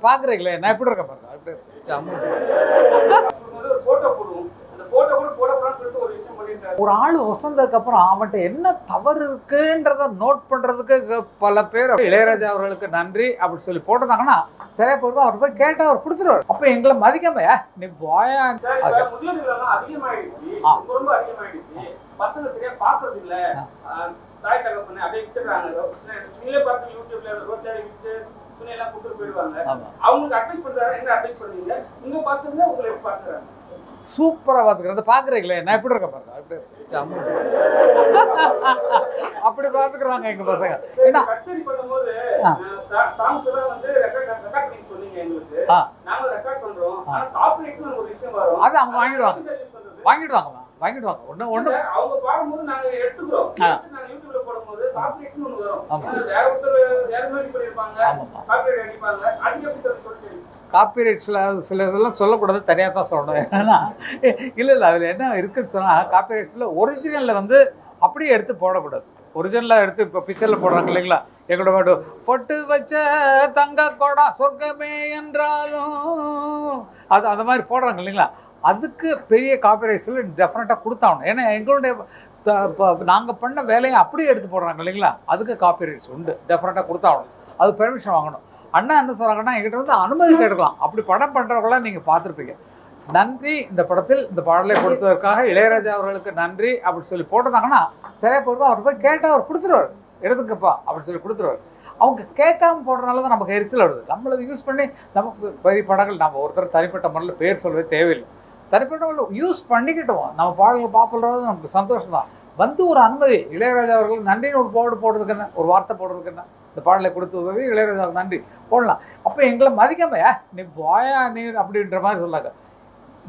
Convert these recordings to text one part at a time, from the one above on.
பார்க்குறீங்களே நான் எப்படி இருக்கேன் பாருங்க அப்படியே ஒரு ஆள் வசந்ததுக்கு அப்புறம் அவன்கிட்ட என்ன தவறு இருக்குன்றத நோட் பண்றதுக்கு பல பேர் இளையராஜா அவர்களுக்கு நன்றி அப்படின்னு சொல்லி போட்டிருந்தாங்கன்னா சரியா போயிருவோம். அவர் போய் கேட்டா அவர் கொடுத்துருவார். அப்ப எங்களை மதிக்காம நீ போயா சூப்பரா பாத்துக்கிறேன். பாக்குறீங்களே நான் எப்படி இருக்கேன் பாருங்க அப்படி பாத்துக்கிறாங்க எங்க பசங்க. அது அவங்க வாங்கிடுவாங்க ஒண்ணு அவங்க பாடும்போது நாங்க எடுத்துக்கிறோம். போடும்போது காப்பிரைட்னு ஒன்னு வரும். வேற ஒருத்தர் வேற மியூசிக் பண்ணிருப்பாங்க. காப்பிரைட் அடிப்பாங்க. அதுக்கு எப்படி சொல்றீங்க? காப்பிரைட்ஸில் சில இதெல்லாம் சொல்லக்கூடாது, தனியாக தான் சொல்லணும். ஏன்னா இல்லை அதில் என்ன இருக்குன்னு சொன்னால் காப்பிரைட்ஸில் ஒரிஜினலில் வந்து அப்படியே எடுத்து போடக்கூடாது. ஒரிஜினலாக எடுத்து இப்போ பிக்சரில் போடுறாங்க இல்லைங்களா, எங்களோட பாட்டு பொட்டு வச்ச தங்க கோடா சொர்க்கமே என்றாலும் அது அந்த மாதிரி போடுறாங்க இல்லைங்களா, அதுக்கு பெரிய காப்பிரைட்ஸில் டெஃபினட்டாக கொடுத்தாகணும். ஏன்னா எங்களுடைய நாங்கள் பண்ண வேலையை அப்படியே எடுத்து போடுறாங்க இல்லைங்களா, அதுக்கு காப்பிரைட்ஸ் உண்டு, டெஃபினட்டாக கொடுத்தாகணும். அது பெர்மிஷன் வாங்கணும். அண்ணா என்ன சொல்கிறாங்கன்னா என்கிட்ட வந்து அனுமதி கேட்டுக்கலாம். அப்படி படம் பண்ணுறவங்களாம் நீங்கள் பார்த்துருப்பீங்க. நன்றி இந்த படத்தில் இந்த பாடலை கொடுத்ததற்காக இளையராஜா அவர்களுக்கு நன்றி அப்படின்னு சொல்லி போட்டிருந்தாங்கன்னா சரியா போயிருவோம். அவர் போய் கேட்டால் அவர் கொடுத்துருவார், எடுத்துக்கப்பா அப்படின்னு சொல்லி கொடுத்துருவார். அவங்க கேட்காம போடுறதுனால தான் நமக்கு எரிச்சல் வருது. நம்மளை யூஸ் பண்ணி நமக்கு பெரிய படங்கள் நம்ம ஒருத்தர் தனிப்பட்ட முறையில் பேர் சொல்லவே தேவையில்லை. தனிப்பட்ட முறையில் யூஸ் பண்ணிக்கிட்டோம். நம்ம பாடல்கள் பார்ப்பது நமக்கு சந்தோஷம் தான். வந்து ஒரு அனுமதி இளையராஜா அவர்களுக்கு நன்றின்னு ஒரு போடுறதுக்கு என்ன, ஒரு வார்த்தை போடுறதுக்கு என்ன, இந்த பாடலை கொடுத்து உதவி இளையராஜாவுக்கு நன்றி போடலாம். அப்போ எங்களை மதிக்காம நீ போயா நீர் அப்படின்ற மாதிரி சொல்லாங்க.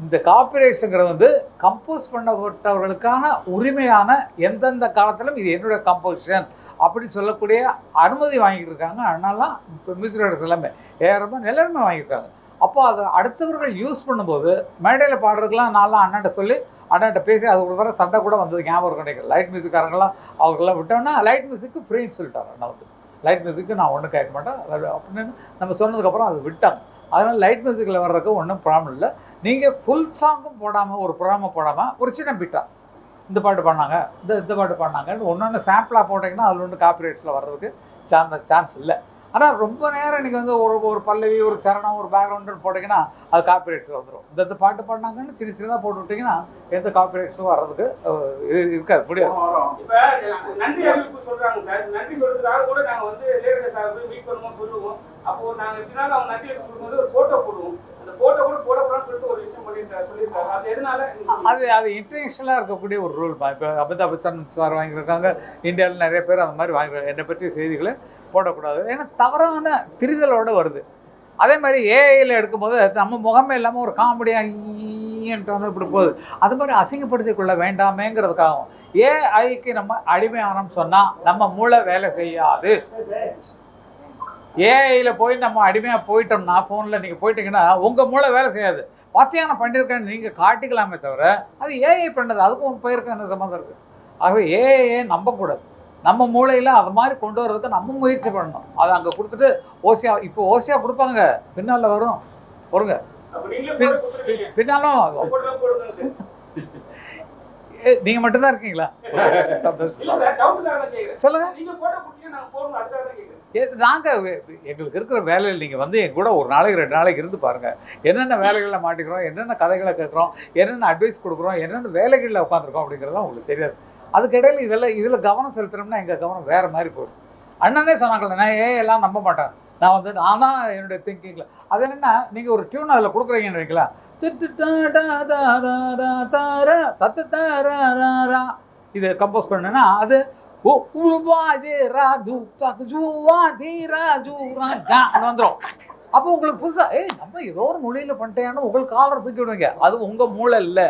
இந்த காப்பிரைட்ஸுங்கிறது வந்து கம்போஸ் பண்ணப்பட்டவர்களுக்கான உரிமையான எந்தெந்த காலத்திலும் இது என்னுடைய கம்போசிஷன் அப்படின்னு சொல்லக்கூடிய அனுமதி வாங்கிட்டு இருக்காங்க. அதனாலாம் இப்போ மியூசிக் டைரக்டர்ஸ் எல்லாமே ஏறமா எல்லாருமே வாங்கியிருக்காங்க. அப்போ அதை அடுத்தவர்கள் யூஸ் பண்ணும்போது மேடையில் பாடுறதுக்கெலாம் நான்லாம் அண்ணாட்ட சொல்லி அண்ணாட்ட பேசி அது ஒரு தடவை சண்டை கூட வந்தது ஞாபகம் கிடைக்கும். லைட் மியூசிக்காரங்களாம் அவர்களெல்லாம் விட்டோன்னா லைட் மியூசிக்கு ஃப்ரீன்னு சொல்லிட்டாங்க. அண்ணா வந்து லைட் மியூசிக்கு நான் ஒன்றும் கேட்க மாட்டேன் அப்படின்னு நம்ம சொன்னதுக்கப்புறம் அது விட்டாங்க. அதனால் லைட் மியூசிக்கில் வர்றதுக்கு ஒன்றும் ப்ராப்ளம் இல்லை. நீங்கள் ஃபுல் சாங்கும் போடாமல் ஒரு ப்ரோக்ராமை போடாமல் ஒரு சின்ன பிட்டா இந்த பாட்டு பாடினாங்க இந்த பாட்டு பாடினாங்கன்னு ஒன்று சாம்பிளாக போட்டிங்கன்னா அதில் ஒன்று காப்பிரைட்ஸில் வர்றதுக்கு சான்ஸ் இல்லை. ஆனால் ரொம்ப நேரம் இன்றைக்கி வந்து ஒரு பல்லவி ஒரு சரணம் ஒரு பேக்ரவுண்டுன்னு போட்டிங்கன்னா அது காப்பிரைட்ஸில் வந்துடும். இந்த பாட்டு பாடினாங்கன்னு சின்ன சின்னதாக போட்டு விட்டிங்கன்னா எந்த காப்பிரைட்ஸும் வர்றதுக்கு இருக்காது, முடியாது. இப்போ நன்றி அறிவிப்பு சொல்கிறாங்க சார். நன்றி சொல்கிறதுக்காக கூட நாங்கள் வந்து இளையராஜா சார் போய் மீட் பண்ணுவோம் சொல்லுவோம். அப்போது நாங்கள் எப்படினாலும் அவங்க நன்றி கொடுக்கும்போது ஒரு ஃபோட்டோ போடுவோம். அந்த ஃபோட்டோ கூட போடக்கூடாதுன்னு சொல்லிட்டு ஒரு விஷயம் சொல்லியிருக்காரு. அது எதனால அது இன்டர்நேஷனலாக இருக்கக்கூடிய ஒரு ரூல். இப்போ அமிதாப் பச்சன் சார் வாங்கியிருக்காங்க, இந்தியாவில் நிறைய பேர் அந்த மாதிரி வாங்கியிருக்காங்க. என்னை பற்றிய செய்திகளை போடக்கூடாது, ஏன்னா தவறான திரிதலோடு வருது. அதே மாதிரி ஏஐயில் எடுக்கும்போது நம்ம முகமே இல்லாமல் ஒரு காமெடியாக வந்து இப்படி போகுது. அது மாதிரி அசிங்கப்படுத்திக் கொள்ள வேண்டாமேங்கிறதுக்காகவும் ஏஐக்கு நம்ம அடிமையானோம்னு சொன்னால் நம்ம மூளை வேலை செய்யாது. ஏஐயில் போய் நம்ம அடிமையாக போயிட்டோம்னா ஃபோனில் நீங்கள் போயிட்டீங்கன்னா உங்கள் மூளை வேலை செய்யாது. பாத்தியான பண்ணியிருக்கேன்னு நீங்கள் காட்டிக்கலாமே தவிர அது ஏஐ பண்ணது, அதுக்கும் உங்கள் பேருக்கு என்ன சம்மந்தம் இருக்குது. ஆகவே ஏஐயே நம்பக்கூடாது. நம்ம மூளையில் அது மாதிரி கொண்டு வர்றதுக்கு நம்ம முயற்சி பண்ணணும். அதை அங்கே கொடுத்துட்டு ஓசியா இப்போ ஓசியா கொடுப்பாங்க, பின்னால் வரும் பொறுங்க பின்னாலும் நீங்கள் மட்டும்தான் இருக்கீங்களா? சொல்லுங்க. நாங்கள் எங்களுக்கு இருக்கிற வேலையில் நீங்கள் வந்து எங்க கூட ஒரு நாளைக்கு 2 நாளைக்கு இருந்து பாருங்கள். என்னென்ன வேலைகளில் மாட்டிக்கிறோம், என்னென்ன கதைகளை கேட்குறோம், என்னென்ன அட்வைஸ் கொடுக்குறோம், என்னென்ன வேலைகளில் உட்காந்துருக்கோம் அப்படிங்கிறதான் உங்களுக்கு தெரியாது. அதுக்கிடையில் இதில் கவனம் செலுத்துகிறோம்னா எங்கள் கவனம் வேறு மாதிரி போய்டும். அண்ணனே சொன்னாங்களே நான் எல்லாம் நம்ப மாட்டேன், நான் வந்து நானாக என்னுடைய திங்கிங்கில் அது என்னென்னா நீங்கள் ஒரு டியூன் அதில் கொடுக்குறீங்கன்னு வைங்களா, இது கம்போஸ் பண்ணுன்னா அது வந்துடும். அப்போ உங்களுக்கு புதுசாக நம்ம ஏதோ ஒரு மொழியில் பண்ணிட்டேன்னு உங்களுக்கு காலரை தூக்கி விடுவீங்க. அது உங்கள் மூளை இல்லை,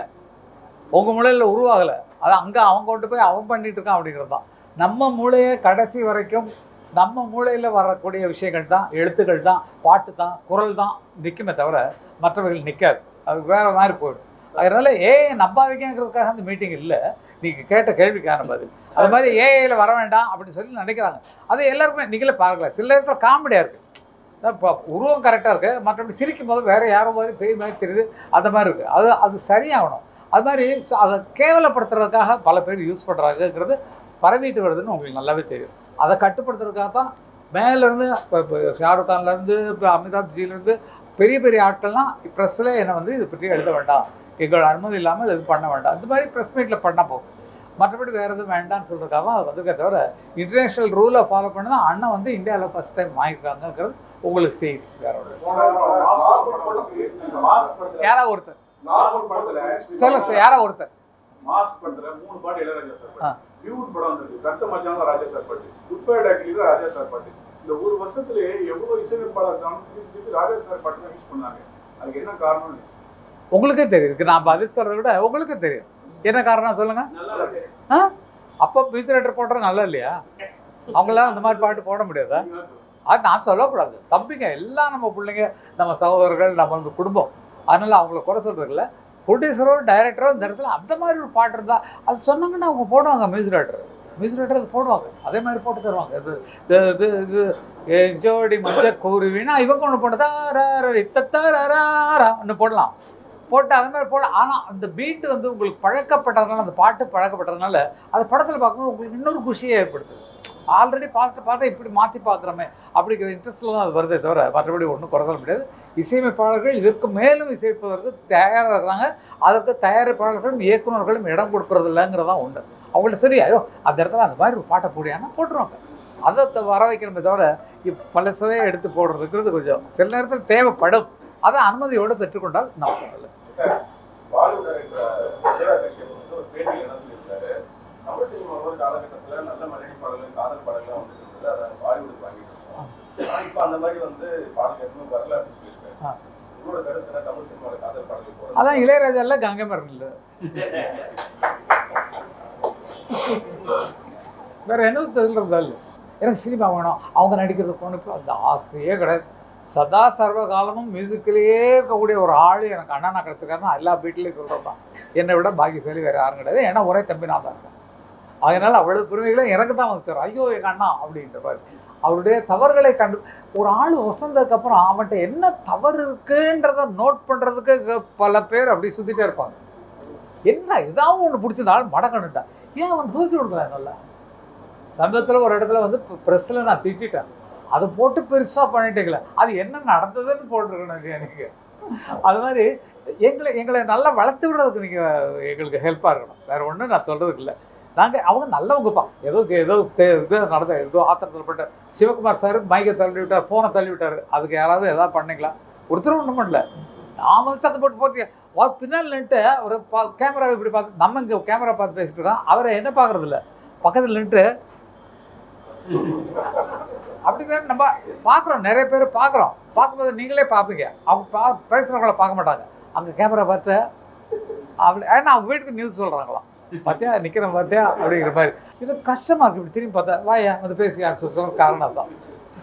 உங்கள் மூளையில் உருவாகலை. அது அங்கே அவங்க கொண்டு போய் அவன் பண்ணிட்டு இருக்கான் அப்படிங்கிறது தான். நம்ம மூளையை கடைசி வரைக்கும் நம்ம மூளையில் வரக்கூடிய விஷயங்கள் தான், எழுத்துக்கள் தான், பாட்டு தான், குரல் தான் நிற்குமே தவிர மற்றவர்கள் நிற்காது. அது வேறு மாதிரி போயிடும். அதனால் நம்பாதீங்கிறதுக்காக அந்த மீட்டிங் இல்லை, நீங்கள் கேட்ட கேள்விக்கான பதில். அது மாதிரி ஏஐயில் வர வேண்டாம் அப்படின்னு சொல்லி நினைக்கிறாங்க. அது எல்லாருக்குமே நீங்களே பார்க்கல. சில நேரத்தில் காமெடியாக இருக்குது. இப்போ உருவம் கரெக்டாக இருக்குது, மற்றபடி சிரிக்கும் போது வேறு யாரோ மாதிரி பேய் மாதிரி தெரியுது, அந்த மாதிரி இருக்குது. அது சரியாகணும். அது மாதிரி அதை கேவலப்படுத்துறதுக்காக பல பேர் யூஸ் பண்ணுறாங்கங்கிறது பரவிட்டு வருதுன்னு உங்களுக்கு நல்லாவே தெரியும். அதை கட்டுப்படுத்துறதுக்காக தான் மேலேருந்து இப்போ ஷாருக் கான்லேருந்து இப்போ அமிதாப்ஜிலேருந்து பெரிய பெரிய ஆட்கள்லாம் ப்ரெஸ்ஸில் என்னை வந்து இதை பற்றி எழுத வேண்டாம், எங்களோட அனுமதி இல்லாமல் இது பண்ண வேண்டாம், இந்த மாதிரி ப்ரெஸ் மீட்டில் பண்ணால் போகும். மற்றபடி வேறு எதுவும் வேண்டாம்னு சொல்கிறதுக்காக தான் அது வந்துருக்கே தவிர இன்டர்நேஷ்னல் ரூலை ஃபாலோ பண்ணி தான் அண்ணன் வந்து இந்தியாவில் ஃபஸ்ட் டைம் வாங்கியிருக்காங்கிறது உங்களுக்கு செய்தி. வேற யாராவது ஒருத்தர் சொல்லுங்க, யாராவது ஒருத்தர் மாஸ் பண்ற 3 பாட்டு இளையராஜா சார் பாட்டு, பியூட் படம் வந்திருக்கு, கட்ட மச்சான ராஜா சார் பாட்டு, குப்பேட் அகில ராஜா சார் பாட்டு. இந்த ஒரு வருஷத்துலயே எவ்வளவு இசையமைப்பாளர் ராஜா சார் பாட்டு தான் யூஸ் பண்ணாங்க. அதுக்கு என்ன காரணம் உங்களுக்கே தெரியுது. நான் பதில் சொல்றதை விட உங்களுக்கே தெரியும் என்ன காரணம் சொல்லுங்க. அப்போ மியூசிக் போடுறது நல்லா இல்லையா? அவங்களாம் அந்த மாதிரி பாட்டு போட முடியாதா? அது நான் சொல்லக்கூடாது. தம்பிங்க எல்லாம் நம்ம பிள்ளைங்க, நம்ம சகோதரர்கள், நம்ம குடும்பம். அதனால அவங்கள குறை சொல்றதுல ப்ரொடியூசரோ டைரக்டரோ இந்த இடத்துல அந்த மாதிரி ஒரு பாட்டு இருந்தால் அது சொன்னாங்கன்னா அவங்க போடுவாங்க. மியூசிக் டைரக்டர் அது போடுவாங்க, அதே மாதிரி போட்டு தருவாங்க. இது ஜோடி மஞ்ச கூறுவினா இவங்க ஒன்று போட்டதா ஒன்று போடலாம், போட்டு அதே மாதிரி போட. ஆனால் அந்த பீட்டு வந்து உங்களுக்கு பழக்கப்பட்டதுனால, அந்த பாட்டு பழக்கப்பட்டதுனால அது படத்தில் பார்க்கும்போது உங்களுக்கு இன்னொரு குஷியை ஏற்படுத்துது. ஆல்ரெடி பார்த்து இப்படி மாற்றி பார்க்குறோமே அப்படிங்கிற இன்ட்ரெஸ்ட்டில் தான் அது வருதே தவிர மற்றபடி ஒன்றும் குறை சொல்ல முடியாது. இசையமைப்பாளர்கள் இதற்கு மேலும் இசைப்பதற்கு தயாராக இருக்கிறாங்க. அதற்கு தயாரிப்பாளர்களும் இயக்குநர்களும் இடம் கொடுக்கறது இல்லைங்கிறதான் உண்டு. அவங்கள்ட்ட சரி, ஐயோ அந்த இடத்துல அந்த மாதிரி ஒரு பாட்டை போடியானா போட்டுருவாங்க. அதை வர வைக்கணுமே தவிர பல சுவையை எடுத்து போடுறதுங்கிறது கொஞ்சம் சில நேரத்தில் தேவைப்படும். அதை அனுமதியோடு பெற்றுக்கொண்டால் நான் சொல்லலை. தமிழ் சினிமா ஒரு காலகட்டத்தில் நல்ல மரணி பாடல்கள், காதல் பாடல்கள் வந்துட்டு இருந்தது. அதை பாலிவுட் வாங்கிட்டு இருந்தோம். ஆனால் இப்போ அந்த மாதிரி வந்து பாடல் எதுவும் வரல அப்படின்னு சொல்லியிருக்காரு. உங்களோட கருத்துல தமிழ் சினிமாவில் காதல் பாடல்கள் போட அதான் இளையராஜா இல்லை, கங்கைமரன் இல்லை, வேற என்ன சொல்றதா இல்லை. எனக்கு சினிமா வேணும், அவங்க நடிக்கிறது போனப்போ அந்த ஆசையே கிடையாது. சதா சர்வ காலமும் மியூசிக்கிலேயே இருக்கக்கூடிய ஒரு ஆள் எனக்கு அண்ணா கிடைச்சிருக்காருன்னா எல்லா வீட்டிலையும் சொல்கிறது தான். என்னை விட பாக்கியசாலி வேறு யாரும் கிடையாது. ஏன்னா ஒரே தம்பி நான் தான் இருக்கேன். அதனால் அவ்வளவு பெருமைகளும் எனக்கு தான் வந்து சார். ஐயோ எங்கள் அண்ணா அப்படின்ற மாதிரி அவருடைய தவறுகளை கண்டு ஒரு ஆள் வசந்ததுக்கப்புறம் அவன்கிட்ட என்ன தவறு இருக்குன்றத நோட் பண்ணுறதுக்கு பல பேர் அப்படி சுற்றிட்டே இருப்பாங்க. என்ன ஏதாவது ஒன்று பிடிச்சதாலும் மடக்கணுட்டா ஏன் அவன் தூக்கி விடுறான். நல்லா சமீபத்தில் ஒரு இடத்துல வந்து ப்ரெஸ்ஸில் நான் திட்டேன், அதை போட்டு பெருசாக பண்ணிட்டீங்களே, அது என்ன நடந்ததுன்னு போட்டிருக்கணும் எனக்கு. அது மாதிரி எங்களை நல்லா வளர்த்து விடுறதுக்கு நீங்கள் எங்களுக்கு ஹெல்ப்பாக இருக்கணும். வேறு ஒன்றும் நான் சொல்கிறதுக்கு இல்லை. அவங்க நல்லவங்கப்பா. ஏதோ இது நடந்த ஏதோ ஆத்திரத்தில் பட்ட சிவகுமார் சார் மைக்கை தள்ளி விட்டார், ஃபோனை தள்ளி விட்டார். அதுக்கு யாராவது எதாவது பண்ணிங்களா? ஒருத்தரும் ஒன்றும் பண்ணல. நான் வந்து சத்தம் போட்டு போட்டியா பின்னால் நின்றுட்டு ஒரு கேமராவை இப்படி பார்த்து, நம்ம இங்கே கேமரா பார்த்து பேசிட்டு இருக்கோம், அவரை என்ன பார்க்குறது இல்லை, பக்கத்தில் நின்றுட்டு அப்படிங்கிற நம்ம பார்க்குறோம். நிறைய பேர் பார்க்கும்போது நீங்களே பார்ப்பீங்க. அவங்க பேசுகிறவங்கள பார்க்க மாட்டாங்க, அங்கே கேமரா பார்த்து அப்படி. ஏன்னா அவங்க வீட்டுக்கு நியூஸ் சொல்கிறாங்களாம், பார்த்தியா நிற்கிறேன் பார்த்தியா அப்படிங்கிற மாதிரி. இது கஷ்டமாக இருக்குது. இப்படி திரும்பி பார்த்தா வாயா வந்து பேசி சொல்ல காரணம் தான்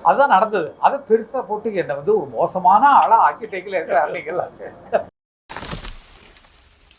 அதுதான் நடந்தது. அதை பெருசாக போட்டு என்னை வந்து ஒரு மோசமான ஆளாக ஆக்கி டேக்கில் இருக்கிற அன்னைக்கு